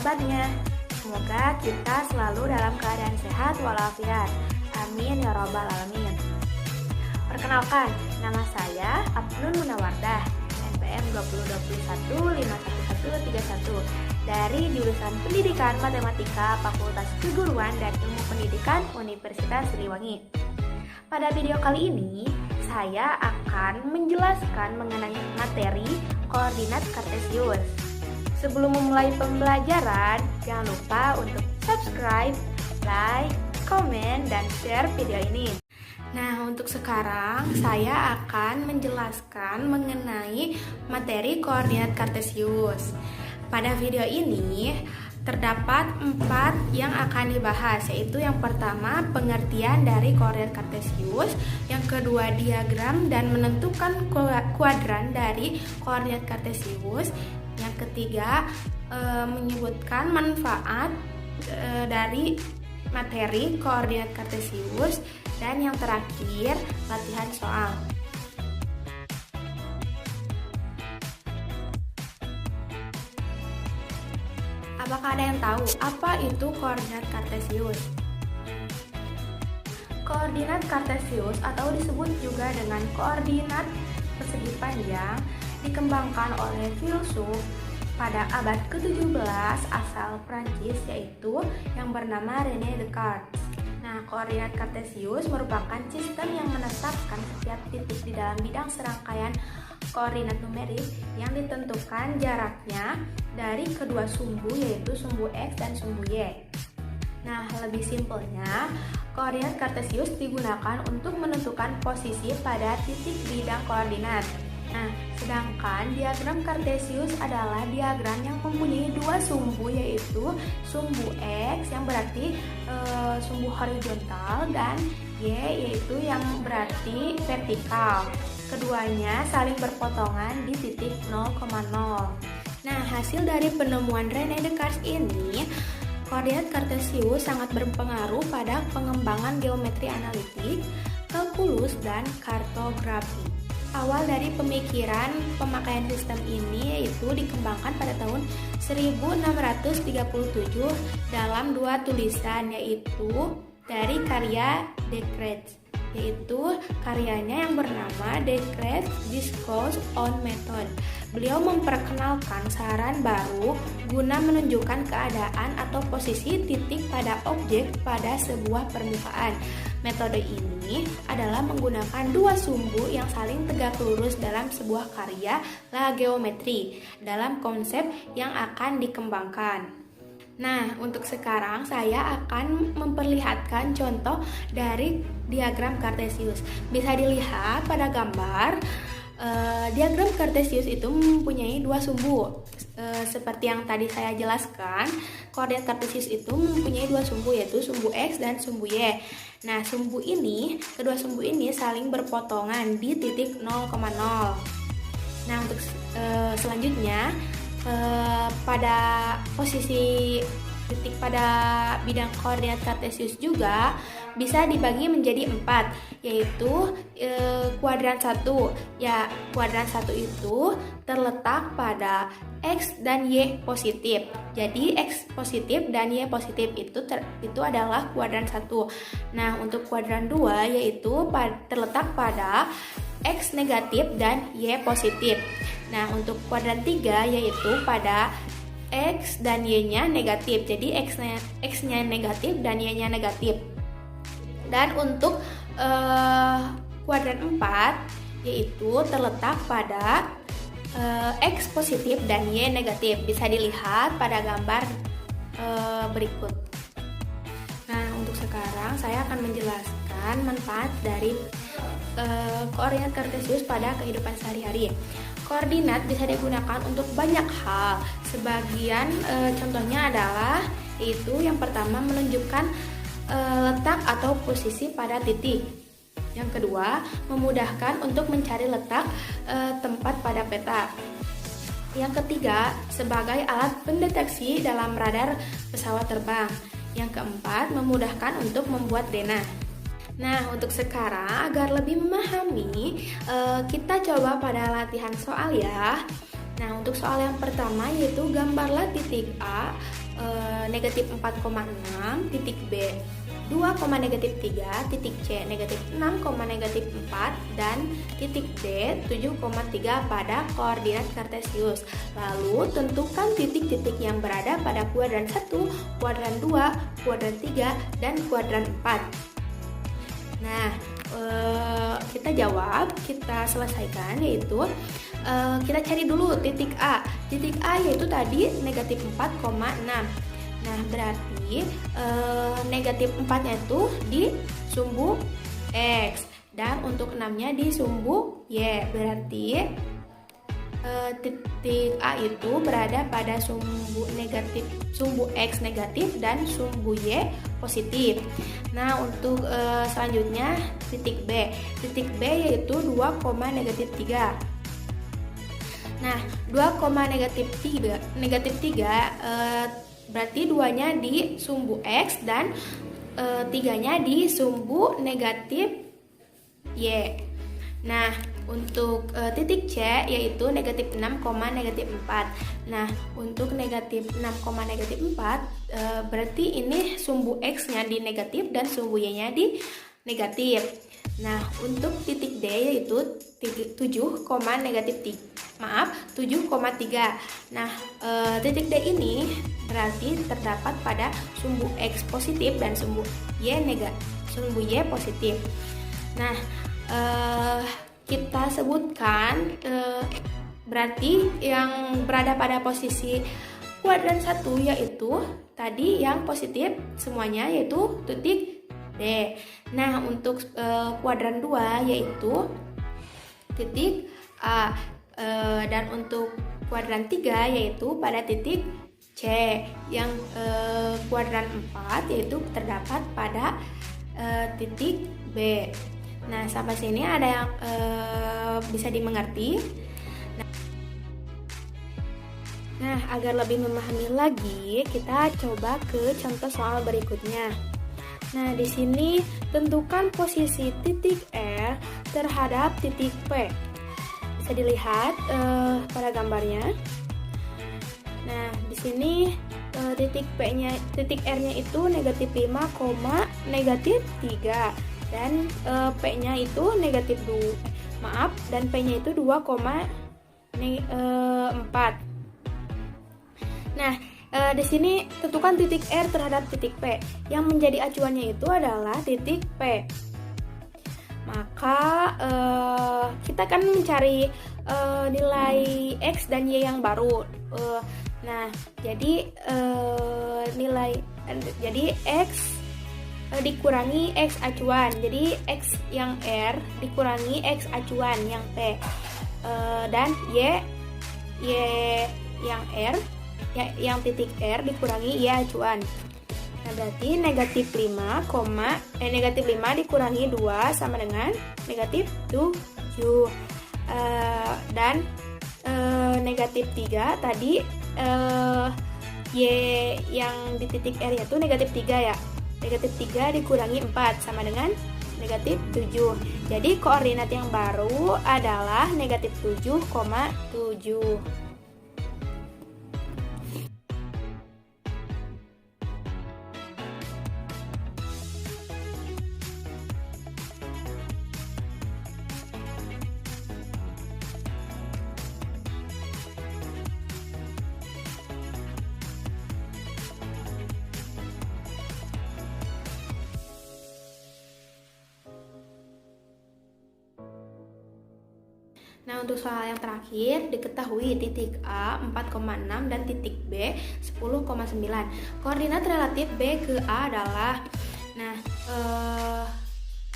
sahabatnya. Semoga kita selalu dalam keadaan sehat walafiat. Amin ya robbal alamin. Perkenalkan, nama saya Abnun Munawardah, NPM 2021-51131 dari jurusan Pendidikan Matematika Fakultas Keguruan dan Ilmu Pendidikan Universitas Siliwangi. Pada video kali ini, saya akan menjelaskan mengenai materi koordinat kartesius. Sebelum memulai pembelajaran, jangan lupa untuk subscribe, like, komen, dan share video ini. Nah, untuk sekarang saya akan menjelaskan mengenai materi koordinat kartesius. Pada video ini terdapat 4 yang akan dibahas, yaitu yang pertama pengertian dari koordinat kartesius, yang kedua diagram dan menentukan kuadran dari koordinat kartesius, yang ketiga menyebutkan manfaat dari materi koordinat kartesius, dan yang terakhir latihan soal. Apakah ada yang tahu apa itu koordinat kartesius? Koordinat kartesius atau disebut juga dengan koordinat persegi panjang dikembangkan oleh filsuf pada abad ke-17 asal Prancis, yaitu yang bernama René Descartes. Nah, koordinat kartesius merupakan sistem yang menetapkan setiap titik di dalam bidang serangkaian koordinat numerik yang ditentukan jaraknya dari kedua sumbu, yaitu sumbu X dan sumbu Y. Nah, lebih simpelnya, koordinat kartesius digunakan untuk menentukan posisi pada titik bidang koordinat. Nah, sedangkan diagram kartesius adalah diagram yang mempunyai dua sumbu, yaitu sumbu X yang berarti sumbu horizontal dan Y yaitu yang berarti vertikal. Keduanya saling berpotongan di titik 0,0. Nah, hasil dari penemuan René Descartes ini, koordinat kartesius sangat berpengaruh pada pengembangan geometri analitik, kalkulus, dan kartografi. Awal dari pemikiran pemakaian sistem ini yaitu dikembangkan pada tahun 1637 dalam dua tulisan, yaitu dari karya Descartes, yaitu karyanya yang bernama Descartes Discourse on Method. Beliau memperkenalkan saran baru guna menunjukkan keadaan atau posisi titik pada objek pada sebuah permukaan. Metode ini adalah menggunakan dua sumbu yang saling tegak lurus dalam sebuah karya la geometri dalam konsep yang akan dikembangkan. Nah, untuk sekarang saya akan memperlihatkan contoh dari diagram kartesius. Bisa dilihat pada gambar, diagram kartesius itu mempunyai dua sumbu. Seperti yang tadi saya jelaskan, koordinat kartesius itu mempunyai dua sumbu, yaitu sumbu X dan sumbu Y. Nah, kedua sumbu ini saling berpotongan di titik 0,0. Nah, untuk selanjutnya, pada posisi titik pada bidang koordinat kartesius juga bisa dibagi menjadi 4, yaitu kuadran 1. Ya, kuadran 1 itu terletak pada X dan Y positif. Jadi X positif dan Y positif itu adalah kuadran 1. Nah, untuk kuadran 2 yaitu terletak pada X negatif dan Y positif. Nah, untuk kuadran 3 yaitu pada X dan Y-nya negatif. Jadi X-nya negatif dan Y-nya negatif. Dan untuk kuadran 4 yaitu terletak pada X positif dan Y negatif. Bisa dilihat pada gambar berikut. Nah, untuk sekarang saya akan menjelaskan manfaat dari koordinat kartesius pada kehidupan sehari-hari. Koordinat bisa digunakan untuk banyak hal. Sebagian contohnya adalah yaitu yang pertama menunjukkan letak atau posisi pada titik. Yang kedua, memudahkan untuk mencari letak tempat pada peta. Yang ketiga, sebagai alat pendeteksi dalam radar pesawat terbang. Yang keempat, memudahkan untuk membuat denah. Nah, untuk sekarang agar lebih memahami, kita coba pada latihan soal ya. Nah, untuk soal yang pertama yaitu gambarlah titik A negatif 4,6 titik B 2, negatif 3 titik C negatif 6, negatif 4 dan titik D 7,3 pada koordinat kartesius. Lalu tentukan titik-titik yang berada pada kuadran 1, kuadran 2, kuadran 3 dan kuadran 4. Nah, kita jawab, kita selesaikan, yaitu kita cari dulu titik A. Titik A yaitu tadi negatif 4,6. Nah, berarti negatif 4-nya itu di sumbu X dan untuk 6-nya di sumbu Y. Berarti titik A itu berada pada sumbu X negatif dan sumbu Y positif. Nah, untuk selanjutnya titik B. Titik B yaitu 2, negatif 3. Nah, 2, negatif 3 berarti 2-nya di sumbu X dan 3-nya di sumbu negatif Y. Nah, untuk titik C yaitu negatif 6, negatif 4. Nah, untuk negatif 6, negatif 4 berarti ini sumbu X-nya di negatif dan sumbu Y-nya di negatif. Nah, untuk titik D yaitu 7, negatif 7,3. Nah, titik D ini berarti terdapat pada sumbu X positif dan sumbu Y positif. Nah, kita sebutkan berarti yang berada pada posisi kuadran 1 yaitu tadi yang positif semuanya yaitu titik D. Nah, untuk kuadran 2 yaitu titik A. Dan untuk kuadran 3 yaitu pada titik C. Yang kuadran 4 yaitu terdapat pada titik B. Nah, sampai sini ada yang bisa dimengerti. Nah, agar lebih memahami lagi, kita coba ke contoh soal berikutnya. Nah, di sini tentukan posisi titik R terhadap titik P. Bisa dilihat pada gambarnya. Nah, di sini titik R-nya itu negatif 5, negatif 3 dan P-nya itu negatif 2. Dan P-nya itu 2,4. Nah, di sini tentukan titik R terhadap titik P. Yang menjadi acuannya itu adalah titik P. Maka kita akan mencari nilai X dan Y yang baru. Nah, jadi X dikurangi X acuan. Jadi X yang R dikurangi X acuan yang P. Dan Y yang R yang titik R dikurangi Y acuan. Nah, berarti negatif 5 dikurangi 2 sama dengan negatif 7. Dan negatif 3 tadi Y yang di titik R itu negatif 3 ya. Negatif 3 dikurangi 4 sama dengan negatif 7. Jadi koordinat yang baru adalah negatif 7,7. Nah, untuk soal yang terakhir, diketahui titik A 4,6 dan titik B 10,9. Koordinat relatif B ke A adalah,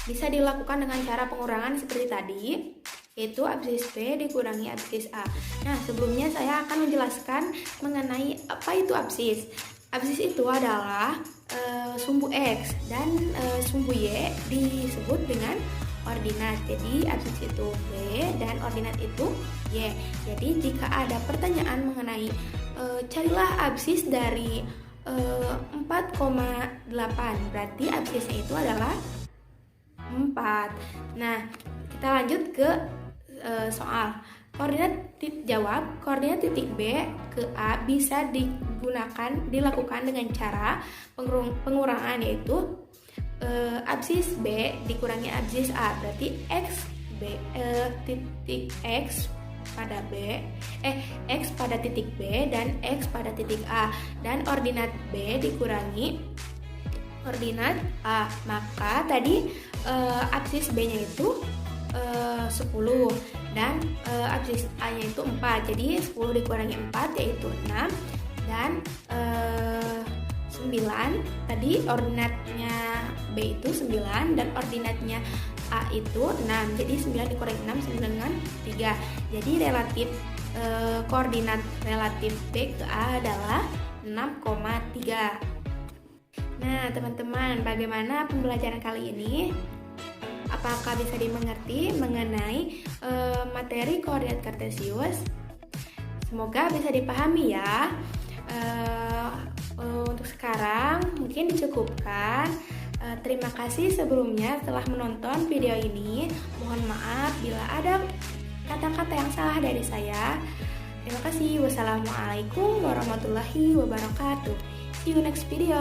bisa dilakukan dengan cara pengurangan seperti tadi, yaitu absis B dikurangi absis A. Nah, sebelumnya saya akan menjelaskan mengenai apa itu absis. Absis itu adalah sumbu X dan sumbu Y disebut dengan ordinat. Jadi absis itu B dan ordinat itu Y. Jadi jika ada pertanyaan mengenai carilah absis dari 4,8, berarti absisnya itu adalah 4. Nah, kita lanjut ke soal. Koordinat titik B ke A bisa dilakukan dengan cara pengurangan, yaitu absis B dikurangi absis A, berarti titik X pada X pada titik B dan X pada titik A, dan ordinat B dikurangi ordinat A. Maka tadi absis B-nya itu 10 dan absis A-nya itu 4. Jadi 10 dikurangi 4 yaitu 6, dan 9. Tadi ordinatnya B itu 9 dan ordinatnya A itu 6. Jadi 9 dikurangi 6 sama dengan 3. Jadi koordinat relatif B ke A adalah 6,3. Nah, teman-teman, bagaimana pembelajaran kali ini? Apakah bisa dimengerti mengenai materi koordinat kartesius? Semoga bisa dipahami ya. Untuk sekarang mungkin dicukupkan. Terima kasih sebelumnya telah menonton video ini. Mohon maaf bila ada kata-kata yang salah dari saya. Terima kasih. Wassalamualaikum warahmatullahi wabarakatuh. See you next video.